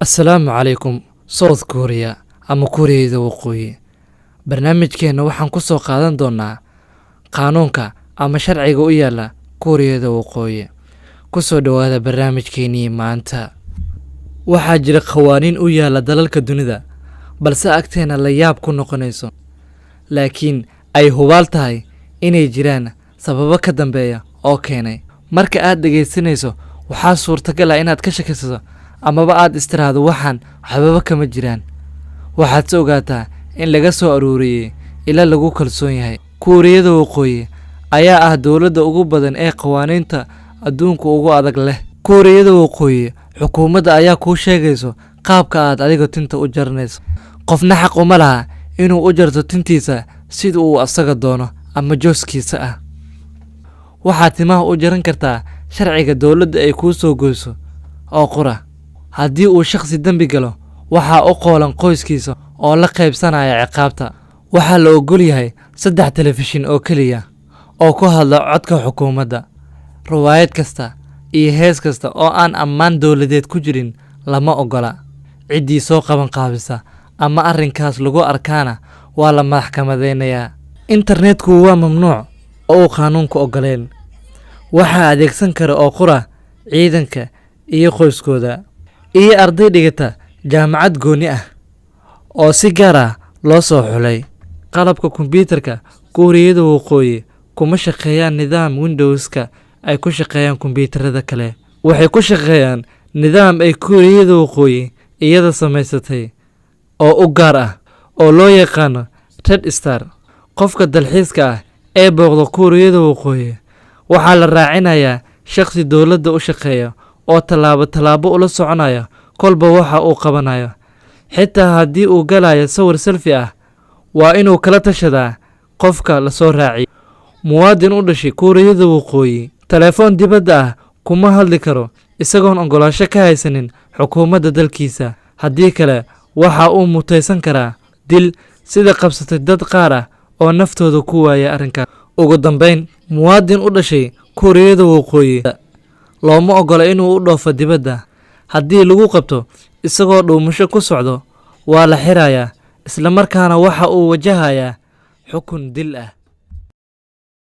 Assalaamu calaykum South Korea ama Kuuriyada Waqooyi. Barnaamijkeena waxaan ku soo qaadan doonaa qaanuunka ama sharciga u yaala Kuuriyada Waqooyi. Ku soo dhawaada barnaamijkeenii maanta. Waxaa jira qawaaniin u yaala dalalka dunida, balse agteena la yaab ku noqonayso. Laakiin ay hubaal tahay inay jiraan sababo ka dambeeya oo keenay. Marka aad dhageysanayso, waxaa suurtagal ah inaad ka shakisato amaba aad istiraahdo waxba kama jiraan. Waxaad soo ogaataa in laga soo aruuriyay ila lagu kalsoon yahay. Kuuriyada Waqooyi ayaa ah dawladda ugu badan ee qawaaniinta adduunka ugu adag leh. Kuuriyada Waqooyi xukuumadda ayaa kuu sheegayso qaabka aad adiga tinta u jarnayso. Qofna xaq uma laha inuu u jarto tintiisa sida uu asaga doono ama jooskiisa ah. Waxaad timaha u jaran kartaa sharciga dawladda ay kuu soo goyso oo qura. Haddii uu shakhsi dambi galo, waxaa u qoolan qoyskiisa oo la qaybsanaya ciqaabta. Waxaa la ogol yahay 3 telefishin oo kaliya oo ku hadla codka xukuumadda. Riwaayad kasta iyo hees kasta oo aan ammaan dawladeed ku jirin lama ogola. Ciddii soo qaban qaabisa ama arrinkaas lagu arkaana waa la maxkamadeynayaa. Internetku waa mamnuuc oo qaanuunku ogoleen. Waxaa adeegsan kara oo qura ciidanka iyo qoyskooda iyo arday dhigata jaamacad gooni ah oo si gaar ah loo soo xulay. Qalabka kombiyuutarka Kuuriyada Waqooyi kuma shaqeeyaan nidaam Windows-ka ay ku shaqeeyaan kombiyuutarada kale. Waxay ku shaqeeyaan nidaam ay Kuuriyada Waqooyi iyada samaysatay oo u gaar ah oo loo yaqaan Red Star. Qofka dalxiiska ah ee booqda Kuuriyada Waqooyi waxaa la raacinayaa shakhsi dawladda u shaqeeya oo talaabo ula soconaya kolba waxa uu qabanayo. Xitaa haddii uu galayo sawir selfie ah, waa inuu kala tashadaa qofka la soo raaciyay. Muwaadin u dhashay Kuuriyada Waqooyi telefoon dibadda ah kuma hadli karo isagoon ogolaansho ka haysanin xukuumadda dalkiisa. Haddii kale waxa uu mutaysan karaa dil, sida qabsatay dad qaar ah oo naftooda ku waaya arrinkaas. Ugu dambeyn, muwaadin u dhashay Kuuriyada Waqooyi looma ogola inuu u dhoofo dibadda. Haddii lagu qabto isagoo dhuumasho ku socdo, waa la xirayaa, isla markaana waxa uu wajahayaa xukun dil ah.